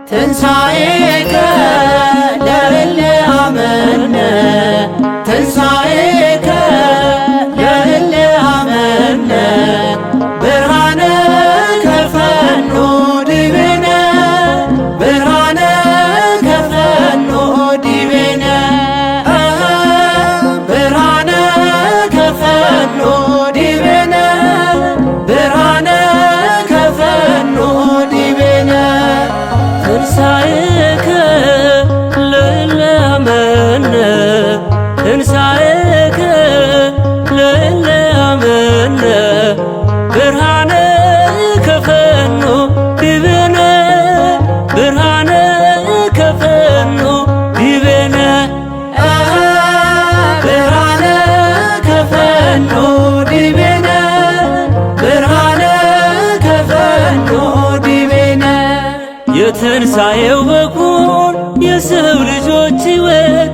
ትንሣኤከ ለእለ አመነ ትንሣኤከ ለእለ አመነ ብርሃነ ከፈኖ ዲቤነ ብርሃነ ከፈኖ ዲቤነ ብርሃነ ከፈኖ ዲቤነ ብርሃነ ከፈኖ ዲቤነ ትንሣኤከ ለእለ አመነ ትንሣኤከ ለእለ አመነ ብርሃነ ከፈኖ ዲቤነ ብርሃነ ከፈኖ ዲቤነ ብርሃነ ከፈኖ ዲቤነ ብርሃነ ከፈኖ ዲቤነ የትንሣኤው በኩር የሰው ልጆች ሕይወት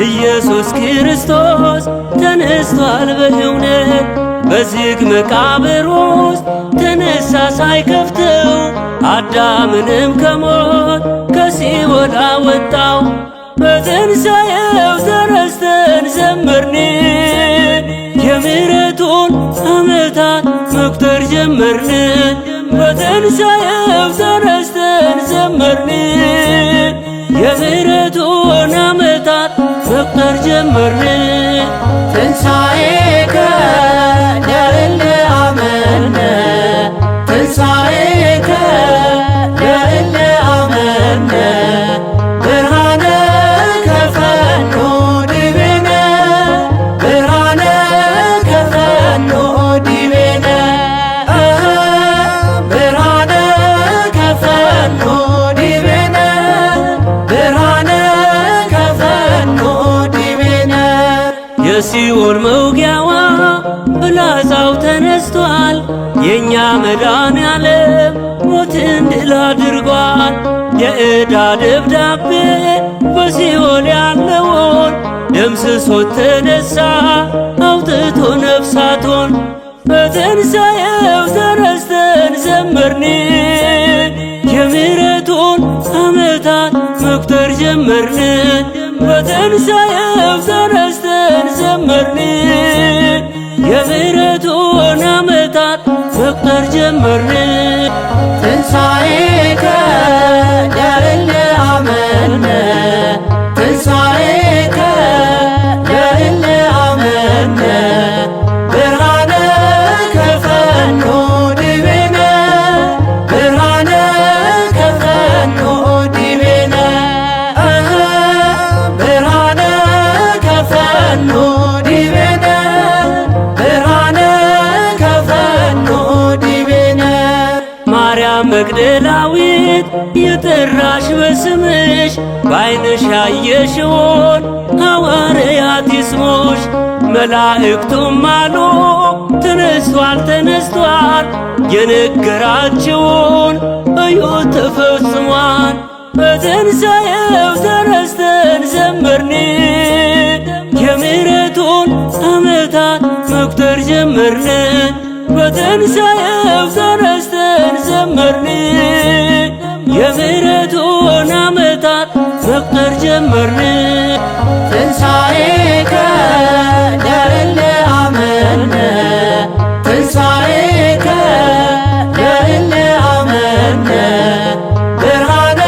ኢየሱስ ክርስቶስ ተነስቷል በእውነት በዝግ መቃብር ውስጥ ተነሳ ሳይከፍተው አዳምንም ከሞት ከሲኦል አወጣው። በትንሣኤው ተነስተን ዘመርን የምሕረቱን ዓመታት መቁጠር ጀመርን። በትንሣኤው ተነስተን ዘመርን የምሕረቱን ዓመታት መቁጠር ጀመርን። ትንሣኤከ ለእለ አመነ ትንሣኤከ ለእለ አመነ ብርሃነ ከፈኖ ዲቤነ ብርሃነ ከፈኖ ዲቤነ ብርሃነ ከፈኖ ዲቤነ ብርሃነ ከፈኖ ዲቤነ የሲኦል መውጊያዋ ፍላጻው ተነስቷል። የእኛ መድኃኔዓለም ሞትን ድል አድርጓል። የዕዳ ደብዳቤ በሲኦል ያለውን ደምስሶት ተነሳ አውጥቶ ነፍሳቶን። በትንሣኤው ተነስተን ዘመርን የምሕረቱን ዓመታት መቁጠር ጀመርን። በትንሣኤው ተነስተን ዘመርን የምሕረቱን ዓመታት መቁጠር ጀመርን። ትንሣኤከ ለእለ አመነ ትንሣኤከ ለእለ አመነ ብርሃነ ከፈኖ ዲቤነ ብርሃነ ከፈኖ ዲቤነ ብርሃነ ከፈኖ ዲቤነ ብርሃነ ከፈኖ ዲቤነ ማርያም መግደላዊት የጠራሽ በስምሽ በዓይንሽ ያየሽውን ሐዋርያት ይስሙሽ። መላእክቱም አሉ ተነስቷል ተነስቷል የነገራችውን እዩት ተፈጽሟል። በትንሣኤው ተነስተን ዘመርን የምሕረቱን ዓመታት መቁጠር ጀመርን። በትንሣኤው ተነስተን ዘመርን የምሕረቱን ዓመታት መቁጠር ጀመርን። ትንሣኤከ ለእለ አመነ ትንሣኤከ ለእለ አመነ ብርሃነ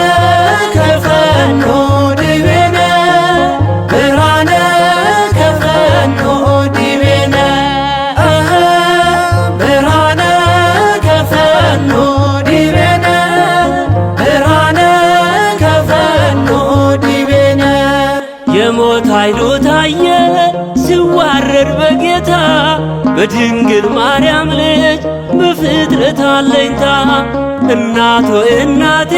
ከፈኖ ዲቤነ ብርሃነ ከፈኖ ዲቤነ ብርሃነ ከፈኖ ዲቤነ ብርሃነ ከፈኖ ዲቤነ የሞት ኃይሉ ታየ ሲዋረድ በጌታ በድንግል ማርያም ልጅ በፍጥረት አለኝታ። እናቶ እናቴ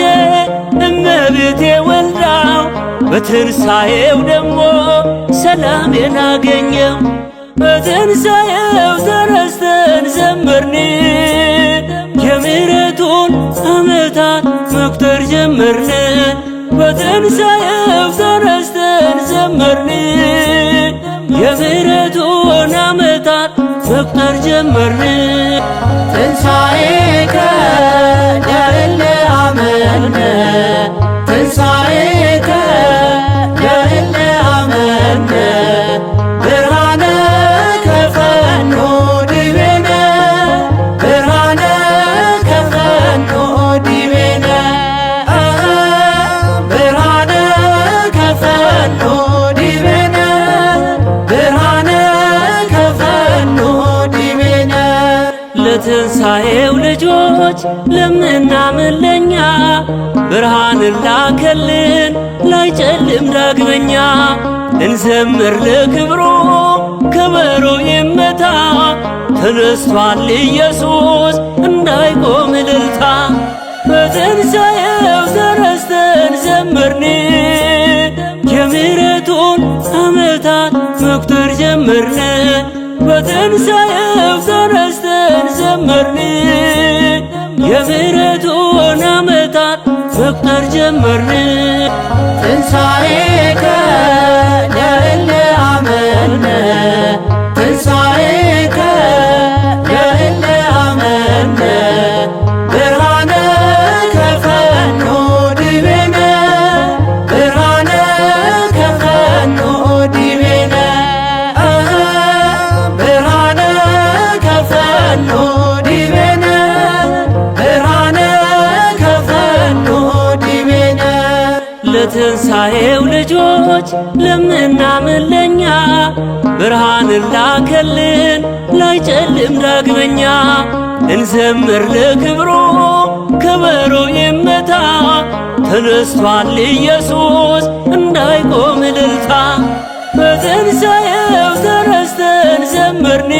እመቤቴ ወልዳው በትንሣኤው ደግሞ ሰላሜን አገኘው። በትንሣኤው ተነስተን ዘመርን ጀመርን፣ በትንሣኤው ተነስተን ዘመርን። የምሕረቱን ዓመታት መቁጠር ጀመርን። ትንሣኤከ ለእለ አመነ ትንሣኤከ ለእለ አመነ ብርሃነ ከፈኖ ዲቤነ ብርሃነ ከፈኖ ዲቤነ ብርሃነ ከፈኖ ዲቤነ ብርሃነ ከፈኖ ዲቤነ ለትንሣኤው ልጆች ለምናምን ለኛ ብርሃንን ላከልን ላይጨልም ዳግመኛ። እንዘምር ለክብሩ ከበሮ ይመታ ተነስቷል ኢየሱስ እንዳይቆም እልልታ። በትንሣኤው ተነስተን ዘመርን የምሕረቱን ዓመታት መቁጠር ጀመርን። በትንሣኤው ተነስተን ዘመርን የምሕረቱን ዓመታት መቁጠር ጀመርን። ትንሣኤከ ለእለ አመነ ትንሣኤከ ለእለ አመነ ብርሃነ ከፈኖ ዲቤነ ብርሃነ ከፈኖ ዲቤነ ብርሃነ ከፈኖ ዲቤነ ብርሃነ ከፈኖ ዲቤነ ለትንሣኤው ልጆች ለምናምን ለኛ ብርሃንን ላከልን ላይጨልም ዳግመኛ። እንዘምር ለክብሩ ከበሮ ይመታ ተነስቷል ኢየሱስ እንዳይቆም እልልታ። በትንሣኤው ተነስተን ዘመርን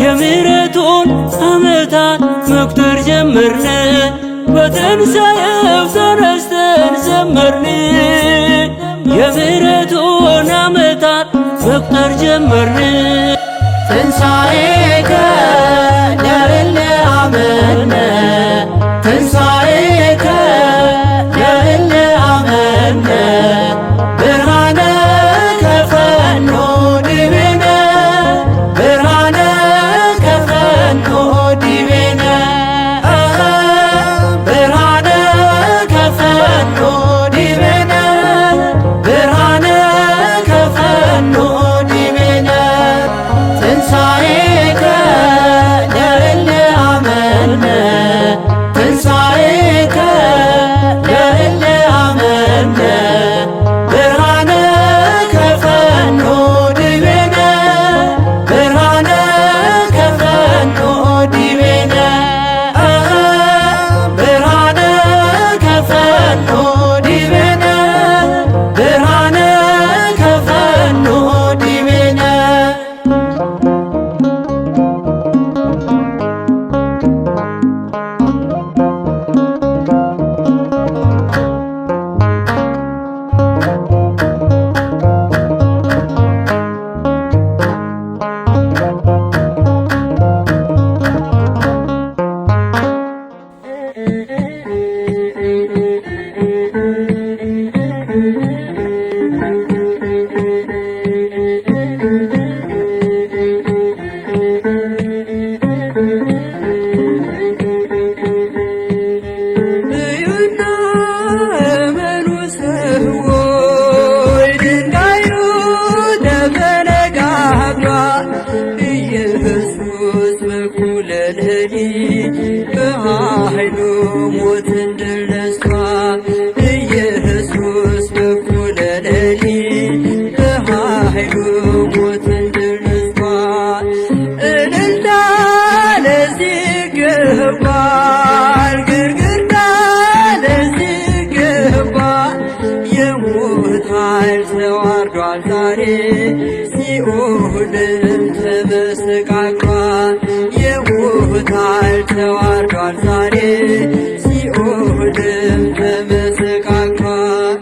የምሕረቱን ዓመታት መቁጠር ጀመርን። በትንሣኤው ተነስተን ዘመርን የምሕረቱን ዓመታት መቁጠር ጀመርን። ትንሣኤከ ለእለ አመነ ትንሣኤከ ለእለ አመነ ብርሃነ ከፈኖ ዲቤነ ብርሃነ ከፈኖ ዲቤነ ብርሃነ ከፈኖ ዲቤነ ብርሃነ ከፈኖ ዲቤነ ትንሣኤከ ለእለ አመነ ትንሣኤከ ለእለ አመነ ብርሃነ ከፈኖ ዲቤነ ብርሃነ ከፈኖ ዲቤነ ብርሃነ ከፈኖ ዲቤነ ብርሃነ ከፈኖ ዲቤነ እዩና እመኑ ሰዎች ድንጋዩ ተፈነቃቅሏል። ኢየሱስ በኩለ ሌሊት በኃይሉ ሞትን ድል ነሥቷል። ኢየሱስ በኩለ ሌሊት በኃይሉ ሞትን ድል ነሥቷል። እልልታ ለዚህ ይገባል፣ ግርግርታ ለዚህ ይገባል። የሞት ኃይል ተዋርዷል ዛሬ ሲኦልም ተመሰቃቅሏል። የሞት ኃይል ተዋርዷል ዛሬ ሲኦልም ተመሰቃቅሏል።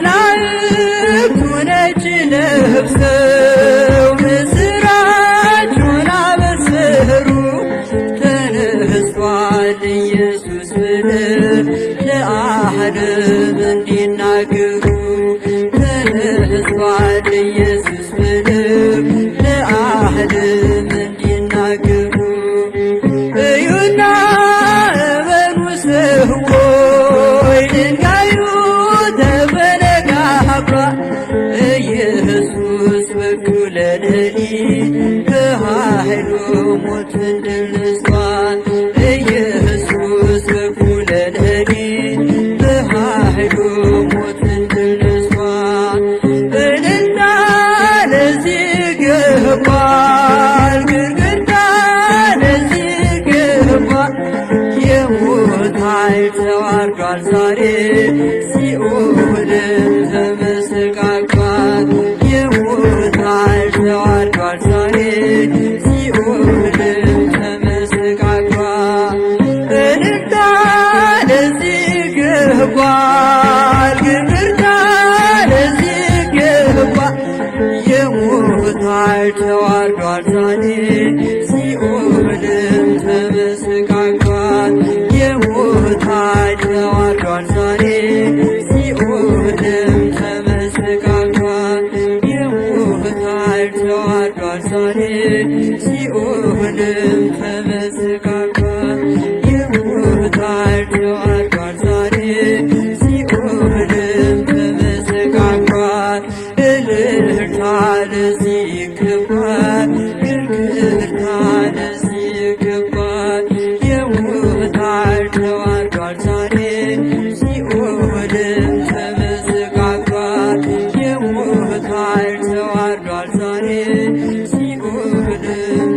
መላእክቱ ነጭ ለብሰው ብለው ለዓለም እንዲናገሩ ተነስቷል ኢየሱስ ብለው ለዓለም እንዲናገሩ እዩና እመኑ ሰዎች ድንጋዩ ተፈነቃቅሏል። ኢየሱስ በኩለ ሌሊት በኃይሉ ሞትን ድል ነስቷል። ኢየሱስ በኩለ ሌሊት በኃይሉ ሞትን ድል ነስቷል። እልልታ ለዚህ ይገባል፣ ግርግርታ ለዚህ ይገባል። የሞት ኃይል ተዋርዷል ዛሬ ሲኦልም ተመሰቃቅሏል። የሞት ኃይል ተዋርዷል ዛሬ ሲኦልም ተመሰቃቅሏል። እልልታ ለዚህ ይገባል፣ ግርግርታ ለዚህ ይገባል። የሞት ኃይል ተዋርዷል ዛሬ ሲኦልም ተመሰቃቅሏል። የሞት ኃይል ተዋርዷል ዛሬ ሲኦልም ተመሰቃቅሏል። የሞት ኃይል ተዋርዷል ዛሬ ሲኦልም ተመሰቃቅሏል። የሞት ኃይል ተዋርዷል ዛሬ ሲኦልም ተመሰቃቅሏል። እልልታ ለዚህ ይገባል፣ ግርግርታ ለዚህ ይገባል። የሞት ኃይል ተዋርዷል ዛሬ ሲኦልም ተመሰቃቅሏል። የሞት ኃይል ተዋርዷል ዛሬ ሲኦልም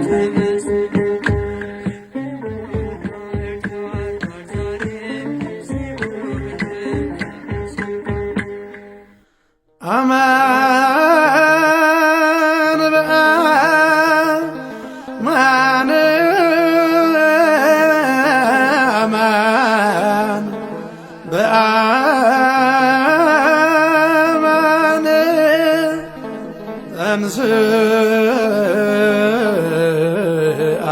አማን በአማን አማን በአማን ተንሥአ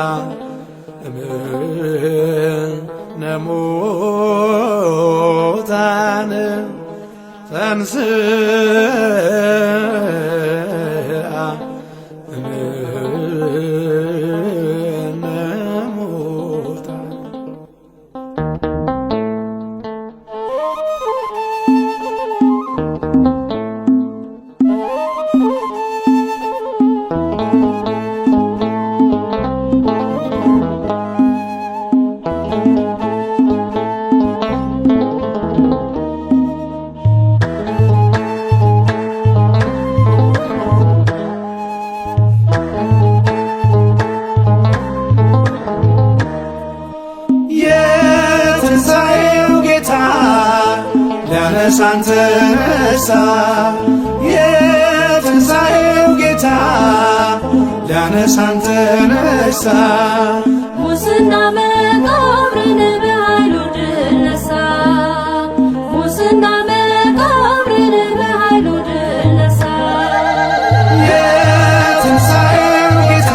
እምነ ሙታን ተንሥአ እምነ ሙታን። የትንሣኤው ጌታ ሊያነሳን ተነሣ። የትንሣኤው ጌታ ሊያነሳን ተነሣ። ሙስና መቃብርን በኃይሉ ድል ነሣ። ሙስና መቃብርን በኃይሉ ድል ነሣ። የትንሣኤው ጌታ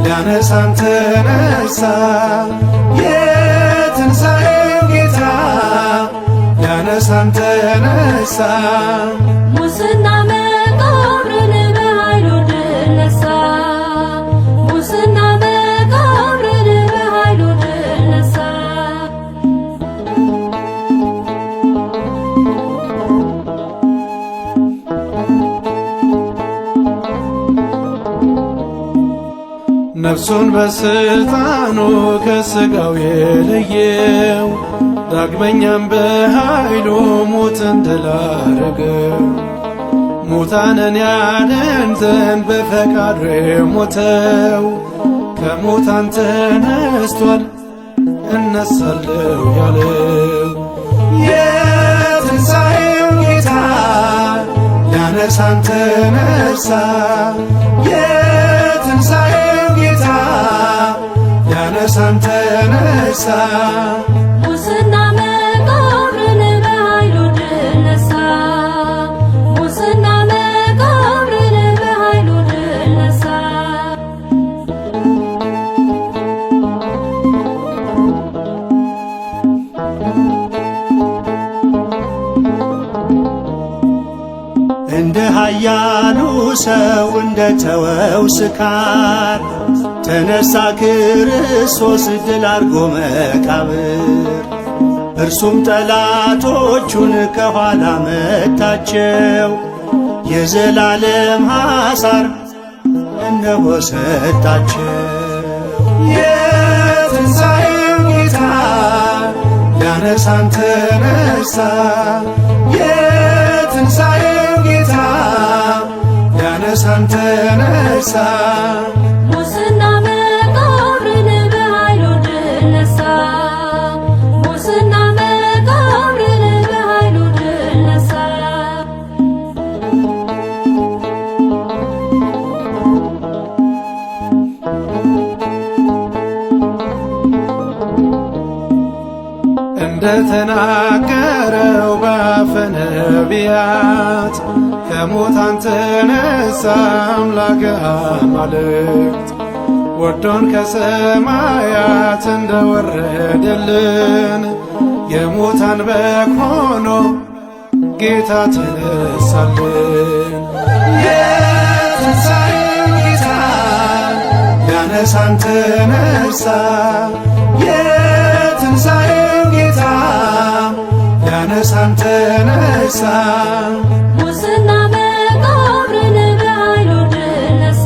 ሊያነሳን ተነሣ። የትንሣኤው ጌታ ሊያነሳን ተነሣ። ሙስና መቃብርን በኃይሉ ድል ነሣ። ሙስና መቃብርን በኃይሉ ድል ነሣ። ነፍሱን በስልጣኑ ከሥጋው የለየው ዳግመኛም በኃይሉ ሞትን ድል አረገው። ሙታንን ያድን ዘንድ በፈቃዱ የሞተው ከሙታን ተነስቷል እነሳለሁ ያለው። የትንሣኤው ጌታ ሊያነሳን ተነሣ። የትንሣኤው ጌታ ሊያነሳን ተነሣ። ሙስና መቃብርን በኃይሉ ድል ነሣ። ሙስና መቃብርን በኃይሉ ድል ነሣ። የኃያሉ ሰው እንደ ተወው ስካር ተነሳ ክርስቶስ ድል አርጎ መቃብር። እርሱም ጠላቶቹን ከኋላ መታቸው፣ የዘላለም ሐሳር እነሆ ሰጣቸው። የትንሣኤው ጌታ ሊያነሳን ተነሳ። የትንሣኤው ጌታ ሊያነሳን ተነሳ። ሙስና መቃብርን በኃይሉ ድል ነሣ። ሙስና መቃብርን በኃይሉ ድል ነሣ። እንደ ተናገረው በአፈ ነቢያት ከሙታን ተነሣ አምላከ አማልክት። ወዶን ከሰማያት እንደ ወረደልን የሙታን በግ ሆኖ ጌታ ተነሳልን። የትንሣኤው ጌታ ሊያነሳን ተነሳ። የትንሣኤው ጌታ ሊያነሳን ተነሳ። ሙስና መቃብርን በኃይሉ ድል ነሣ።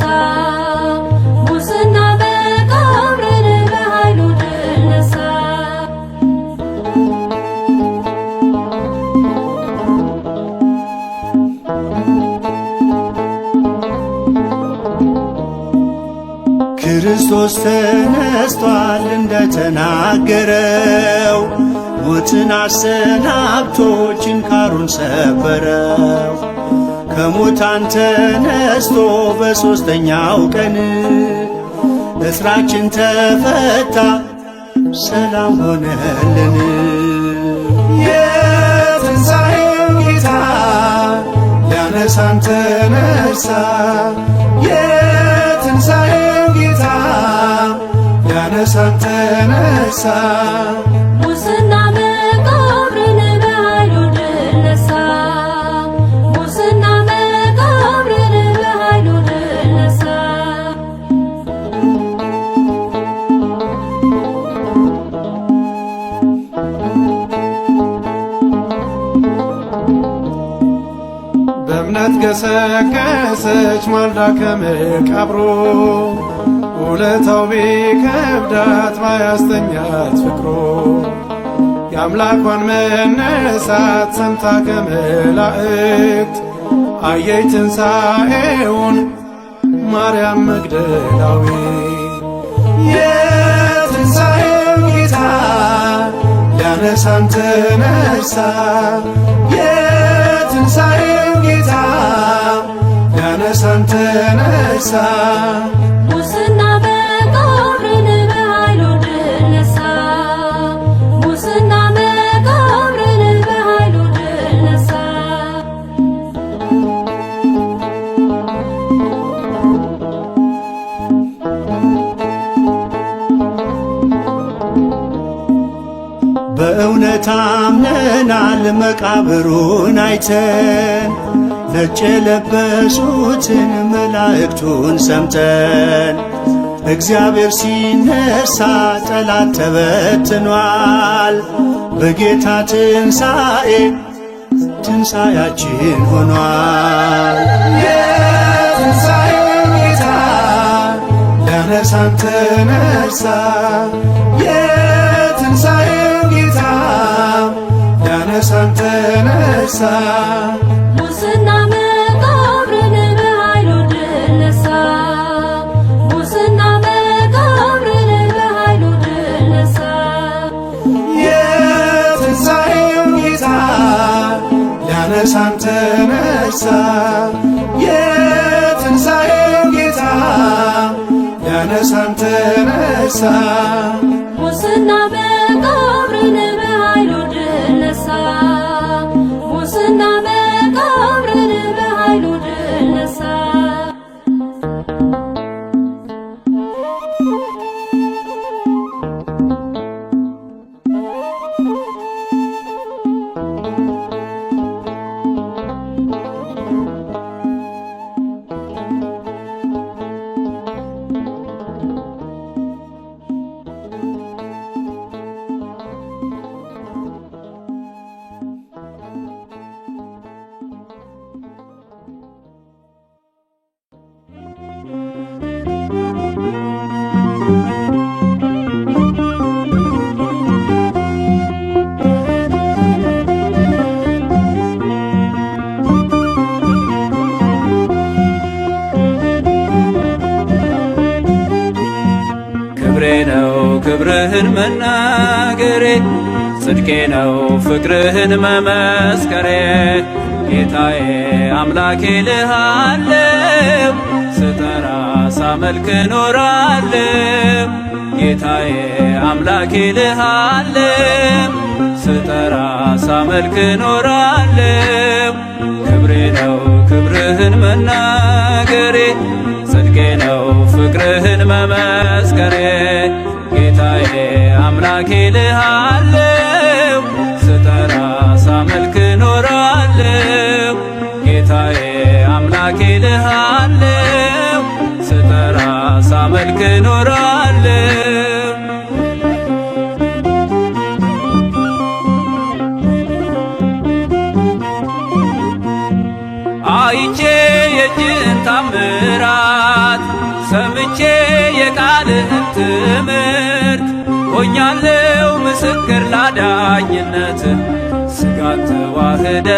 ሙስና መቃብርን በኃይሉ ድል ነሣ። ክርስቶስ ተነስቷል እንደተናገረው፣ ሞትን አሰናብቶ ችንካሩን ሰበረው። ከሙታን ተነስቶ በሦስተኛው ቀን እስራችን ተፈታ፣ ሰላም ሆነልን። የትንሣኤው ጌታ ሊያነሳን ተነሳ። የትንሣኤው ጌታ ሊያነሳን ተነሳ። ሙስና መቃብርን በኃይሉ ድል ነሣ። ሙስና መቃብርን በኃይሉ ድል ነሣ። በእምነት ገሰገሰች ማልዳ ከመቃብሩ፣ ውለታው ቢከብዳት ባያስተኛት ፍቅሩ። የአምላኳን መነሳት ሰምታ ከመላእክት አየች ትንሣኤውን ማርያም መግደላዊት። የትንሣኤው ጌታ ሊያነሳን ተነሳ። የትንሣኤው ጌታ ሊያነሳን ተነሳ። ሙስና መቃብርን በኃይሉ ድል ነሣ። ሙስና መቃብርን በኃይሉ ድል ነሣ። በእውነት አምነናል መቃብሩን አይተን፣ ነጭ የለበሱትን መላእክቱን ሰምተን። እግዚአብሔር ሲነሳ ጠላት ተበትኗል፣ በጌታ ትንሣኤ ትንሣኤያችን ሆኗል። የትንሣኤው ጌታ ሊያነሳን ተነሳ። የትንሣኤው ጌታ ሊያነሳን ተነሳ። ሙስና መቃብርን በኃይሉ ድል ነሣ። ሙስና መቃብርን በኃይሉ ድል ነሣ። የትንሣኤው ጌታ ሊያነሳን ተነሳ። የትንሣኤው ጌታ ሊያነሳን ተነሳ። ሙስና መቃብርን በኃይሉ ድል ነሣ። ሙስና መቃብርን በኃይሉ ድል ነሣ። ጽድቄ ነው ፍቅርህን መመስከሬ። ጌታዬ አምላኬ ልሃለው ስጠራ ሳመልክ ኖራለው። ጌታዬ አምላኬ ልሃለው ስጠራ ሳመልክ ኖራለው። ክብሬ ነው ክብርህን መናገሬ ጽድቄ ነው ፍቅርህን መመስከሬ። ጌታዬ አምላኬ ልሃለው ስጠራ ሳመልክ ኖራለው። ጌታዬ አምላኬ ልሃለው ስጠራ ሳመልክ ኖራለው። አይቼ የእጅህን ታምራት ሰምቼ የቃልህን ትምህርት ሆኛለው ምስክር ላዳኝነት። ሥጋን ተዋህደ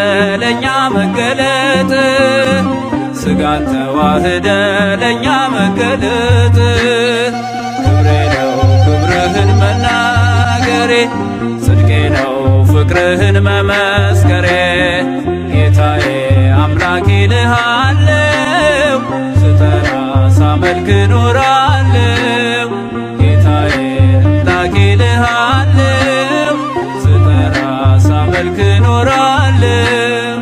ለእኛ መገለጥ ሥጋን ተዋህደ ለእኛ መገለጥ። ክብሬ ነው ክብርህን መናገሬ ጽድቄ ነው ፍቅርህን መመስከሬ። ጌታዬ አምላኬ ልሃለው ስጠራ ሳመልክ ኖራለው። ጌታዬ አምላኬ ልሃለው ስጠራ ሳመልክ ኖራለው።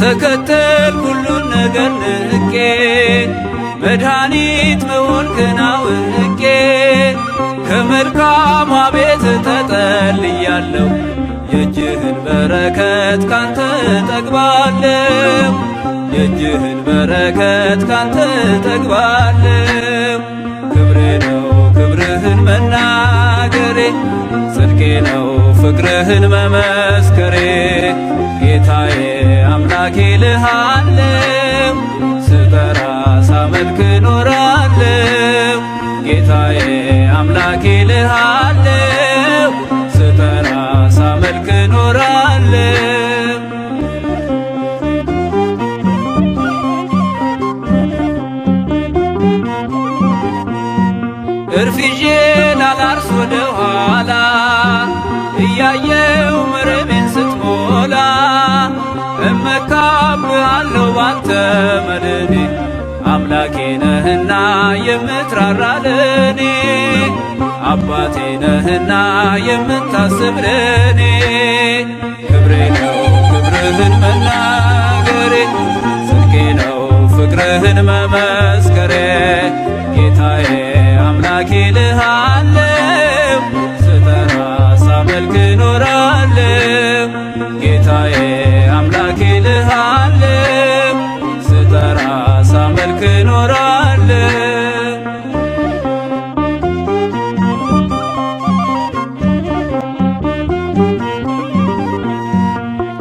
ተከተል ሁሉን ነገር ንቄ መድኃኒት መሆንክን አውቄ። ከመልካሟ ቤት ተጠልያለሁ የእጅህን በረከት ካንተ ጠግባለሁ። የእጅህን በረከት ካንተ ጠግባለሁ። ክብሬ ነው ክብርህን መናገሬ ጽድቄ ነው ፍቅርህን መመስከሬ። ጌታዬ አምላኬ ልሃለው ስጠራ ሳመልክ ኖራለው። ጌታዬ አምላኬ ልሃለው ስጠራ ሳመልክ ኖራለው። እርፍ ይዤ ላላርስ ወደ ኋላ እያየው መረቤን ስትሞላ። እመካብሃለሁ ባንተ መድኔ አምላኬ ነህና የምትራራ ለኔ። አባቴ ነህና የምታስብ ለኔ። ክብሬ ነው ክብርህን መናገሬ ጽድቄ ነው ፍቅርህን መመስከሬ። ጌታዬ አምላኬ ልሃለው ስጠራ ሳመልክ ኖራለው። ጌታዬ አምላኬ ልሃለው ስጠራ ሳመልክ ኖራለው።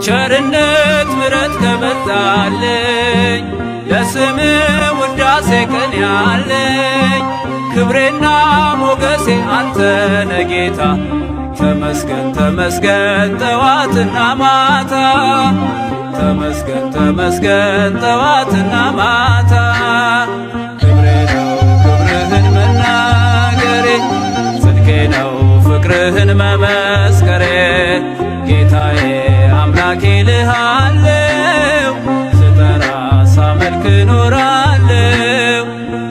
ቸርነት ምሕረት ከበዛልኝ ለስም ውዳሴ ቀን ያለኝ። ክብሬና ሞገሴ አንተ ነህ ጌታ ተመስገን ተመስገን ጠዋትና ማታ። ተመስገን ተመስገን ጠዋትና ማታ። ክብሬ ነው ክብርህን መናገሬ ጽድቄ ነው ፍቅርህን መመስከሬ። ጌታዬ አምላኬ ልሃለው ስጠራ ሳመልክ ኖራለው።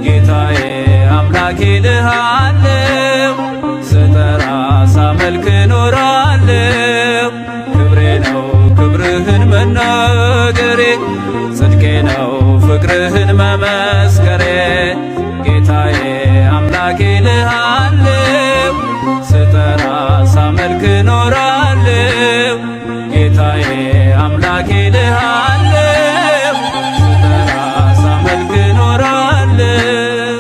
ጌታዬ አምላኬ ልሃለው ስጠራ ሳመልክ ኖራለው። ክብሬ ነው ክብርህን መናገሬ ጽድቄ ነው ፍቅርህን መመስከሬ። ጌታዬ አምላኬ ልሃለው ስጠራ ሳመልክ ኖራለው። ጌታዬ አምላኬ ልሃለው ስጠራ ሳመልክ ኖራለው።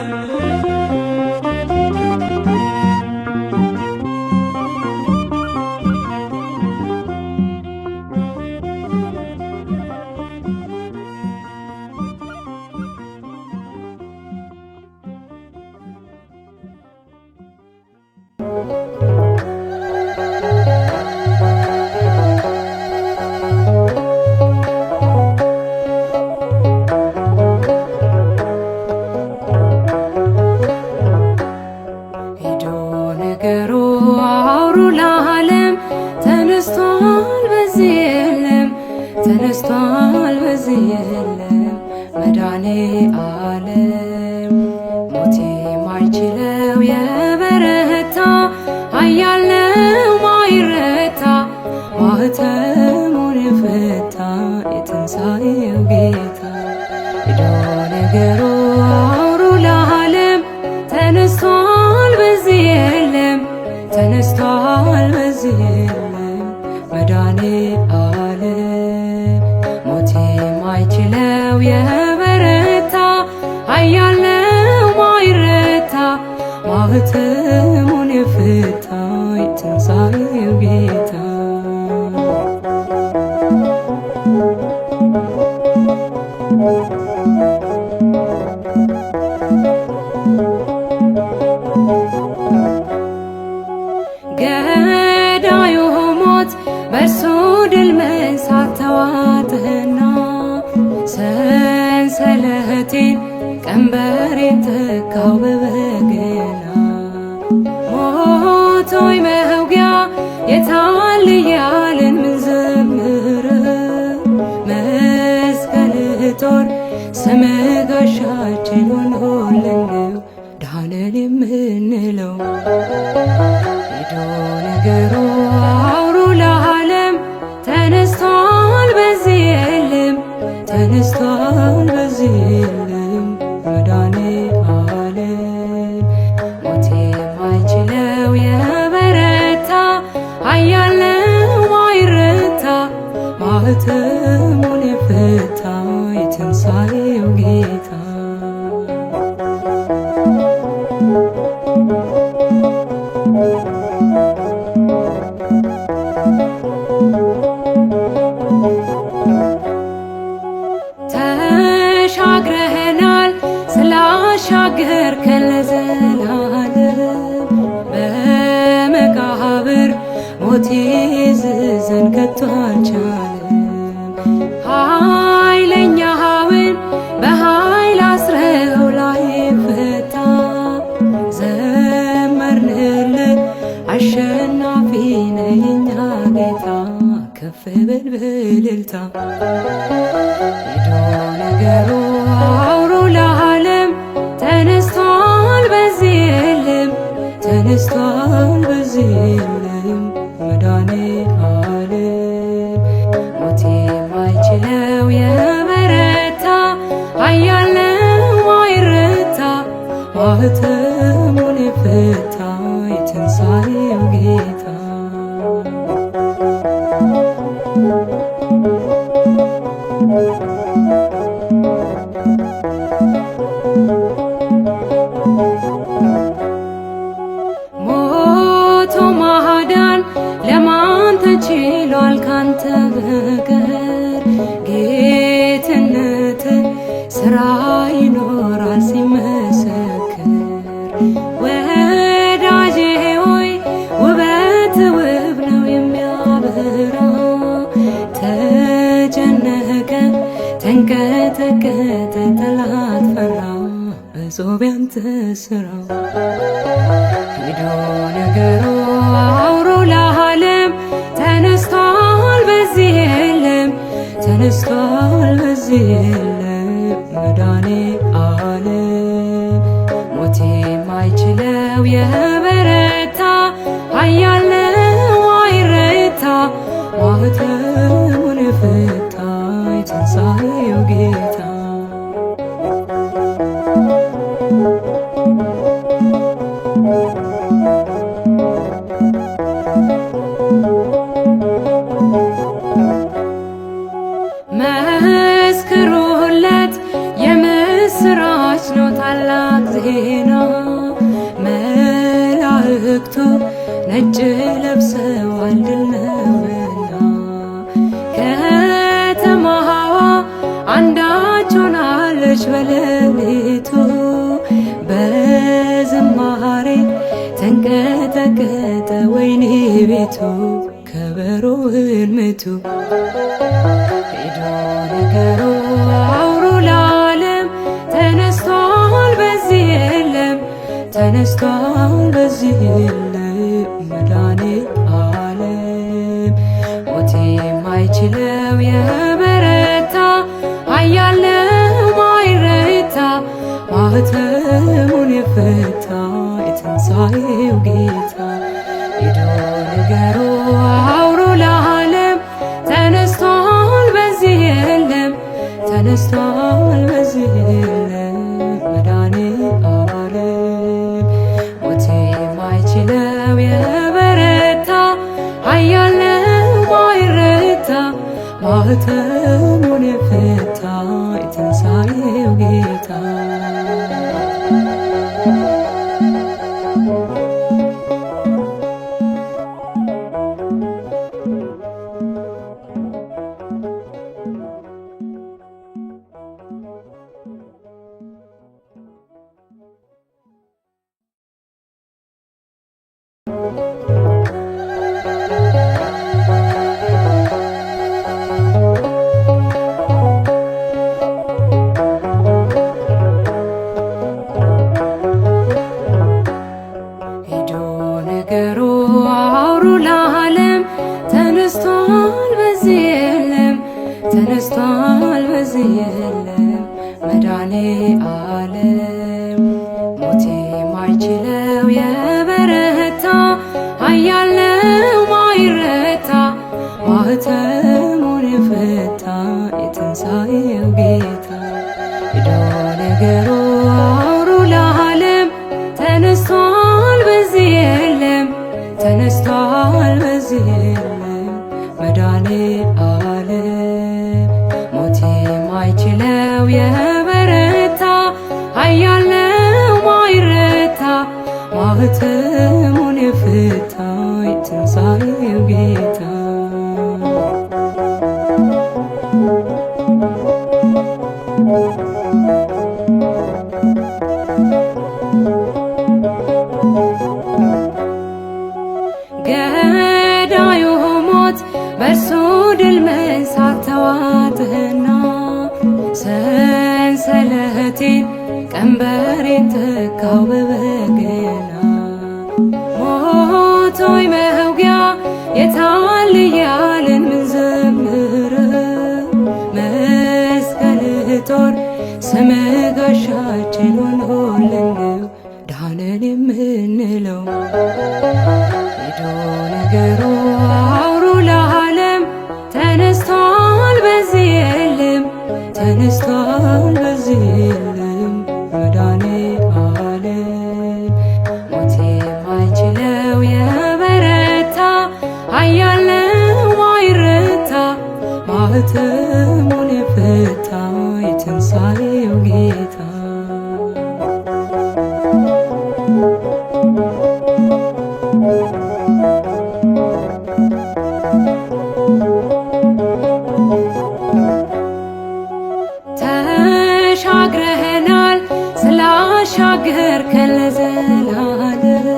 ዓለም ሞት የማይችለው የበረታ ኃያል ነው ማይረታ ማኅተሙን የፈታ የትንሣኤው ጌታ ሄዶ ነገሩ አውሩ ለዓለም ተነስቷል በዚህ የለም ተነስቷል በዚህ የለም መድኃኔ ዓለም ሞት የማይችለው የበረታ ኃያል ነው ማይረታ ማኅተሙን የፈታ የትንሣኤው ጌታ ገዳዩ ሞት በእርሱ ድል መንሳት ተዋጠና ሰንሰለቴን ቀንበሬን ተካው በበገና ሞት ሆይ መውጊያ የታል እያልን ምንዘምረው መስቀልህ ጦር ስምህ ጋሻችን ሆኖልን ነው ዳንን የምንለው ሄዶ ነገሩ አውሩ ለዓለም ተነስቷል በዚህ የለም ተነስቷል በዚህ የለም መድኃኔ ዓለም ሞት የማይችለው የበረታ ኃያል ነው ማይረታ ማኅተሙን የፈታ የትንሣኤው ጌታ ተሻግረኸናል ስላሻገርከን ለዘላለም በመቃብር ሞት ይዝዘን ከቶ አልቻለም ኃይለኛውን በኃይል አስረው ላይፈታ ዘመርንልህ አሸናፊ ነህ የኛ ጌታ ከፍ በል በእልልታ ሄዶ ነገሩ አውሩ ለዓለም ተነስቷል በዚህ የለም ተነስቷል በዚህ የለም መድኃኔ ዓለም ሞት የማይችለው የበረታ ኃያል ነው ማይረታ ማኅተሙን የፈታ የትንሣኤው ጌታ ሞቶ ማዳን ለማን ተችሏል ካንተ በቀር ጌትነት ሥራ ይኖራል ሲመሰክር ወዳጄ ሆይ ውበት ውብ ነው የሚያበራ ተጨነቀ ተንቀጠቀጠ ጠላት ፈራ እጾም ያንተ ሥራው ሄዶ ነገሩ አውሩ ለዓለም ተነስቷል በዚህ የለም ተነስቷል በዚህ የለም መድኃኔ ዓለም ሞት የማይችለው የበረታ ኃያል ነው ማይረታ ማኅተሙን የፈታ የትንሣኤው ጌታ መስክሩለት የምስራች ነው ታላቅ ዜና መላእክቱ ነጭ ለብሰዋል ድል ነውና ከተማዋ አንዳች ሆናለች በሌሊቱ በዝማሬ ተንቀጠቀጠ ወይኔ ቤቱ ከበሮውን ምቱ ሄዶ ነገሩ አውሩ ለዓለም ተነስቷል በዚህ የለም ተነስቷል በዚህ የለም መድኃኔ ዓለም ሞት የማይችለው የበረታ ኃያል ነው ማይረታ ማኅተሙን የፈታ የትንሣኤው ጌታ ሂዱ ንገሩ አውሩ ለዓለም ተነስቷል በዚህ የለም ተነስቷል በዚህ የለም መድኃኔዓለም ሞት የማይችለው የበረታ ኃያል ነው ማይረታ ማኅተሙን የፈታ የትንሣኤው ጌታ ተነስቷል በዚህ የለም መድኃኔዓለም ሞት የማይችለው የበረታ ኃያል ነው ማይረታ ማኅተሙን የፈታ የትንሣኤው ጌታ ሂዱ ንገሩ አውሩ ለዓለም ተነስቷል በዚህ የለም ተነስቷል በዚህ የለም መድኃኔዓለም ሞት የማይችለው የበረታ ኃያል ነው ማይረታ ማኅተሙን የፈታ የትንሣኤው ጌታ ገዳዩ ሞት በእርሱ ድል መንሳት ተዋጥህና ሰንሰለቴን ቀንበሬን ተካው በበገና ሞት ሆይ መውጊያ የታል እያልን ምንዘምር መስቀልህ ጦር ስምህ ጋሻችን ሆኖልን ነው ዳንን የምንለው ሂዱ ንገሩ አውሩ ለዓለም ተነስቷል በዚህ የለም ተነስቷል በዚህ የለም መድኃኔዓለም ሞት የማይችለው የበረታ ኃያል ነው ማይረታ ማኅተሙን የፈታ የትንሣኤው ጌታ ተሻግረኸናል ስላሻገርከን ለዘላለም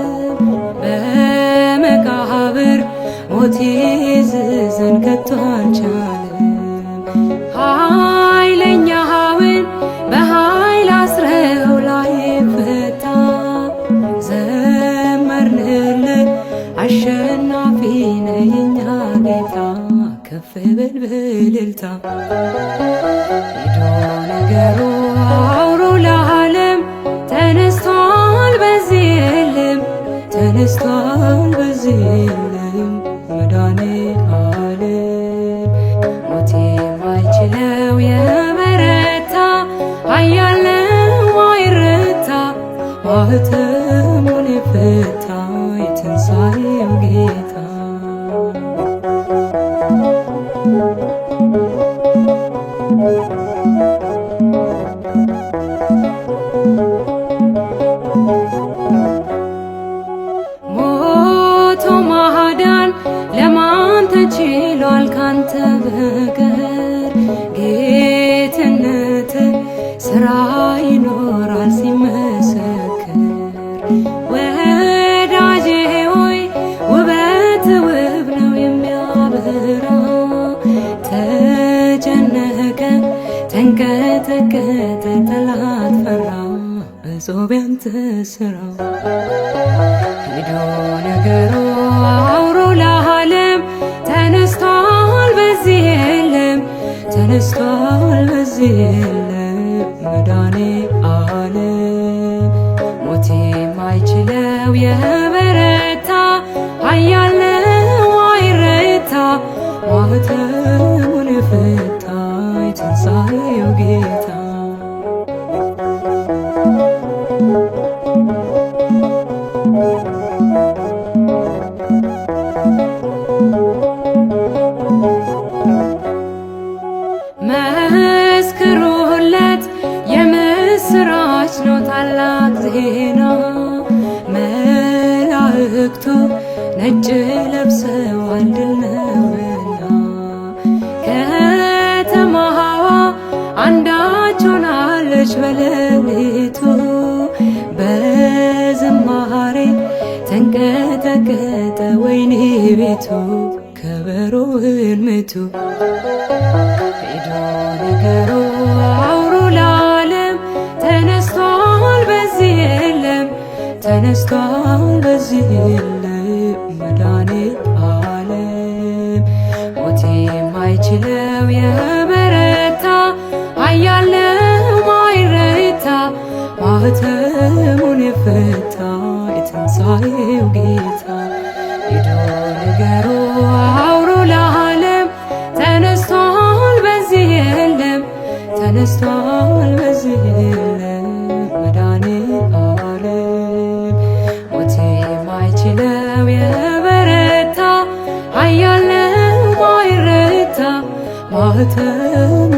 በመቃብር ሞት ይዝዘን ከቶ አልቻለም ኃይለኛውን በኃይል አስረው ላይ ፈታ ዘመርንልህ አሸናፊ ነህ የኛ ጌታ ከፍ በል በእልልታ ሂዱ ንገሩ አውሩ ለዓለም ተነስቷል በዚህ የለም ተነስቷል በዚህ የለም መድኃኔዓለም ሞት የማይችለው የበረታ ኃያል ነው ማይረታ ማኅተሙን የፈታ የትንሣኤው ጌታ ሞቶ ማዳን ለማን ተችሏል ካንተ በቀር ጌትነት ሥራ ይኖራል ሲመሰክር ወዳጄ ሆይ ውበት ውብ ነው የሚያበራ ተጨነቀ ተንቀጠቀጠ ጠላት ፈራ እጾም ያንተ ሥራ ሂዱ ንገሩ አውሩ ለዓለም ተነስቷል በዚህ የለም ተነስቷል በዚህ የለም መድኃኔዓለም የማይችለው የበረታ ኃያል ነው አይረታ ማኅተሙን የፈታ የትንሣኤው ጌታ መስክሩለት የምስራች ነው ታላቅ ዜና መላእክቱ ነጭ ለብሰዋል ድል ነውና ከተማዋ አንዳች ሆናለች በሌሊቱ በዝማሬ ተንቀጠቀጠ ወይኔ ቤቱ ከበሮውን ምቱ ሄዶ ነገሩ አውሩ ለዓለም ተነስቷል በዚህ የለም ተነስቷል በዚህ የለም መድኃኒተ ዓለም ሞት የማይችለው የበረታ ኃያል ነው አይረታ ማኅተሙን የፈታ የትንሣኤው ጌታ ሄዶ ነገሩ አውሩ ለዓለም ተነስቷል በዚህ የለም ተነስቷል በዚህ የለም መድኃኒተ ዓለም ሞት የማይችለው የበረታ ኃያል ነው አይረታ ማኅተሙ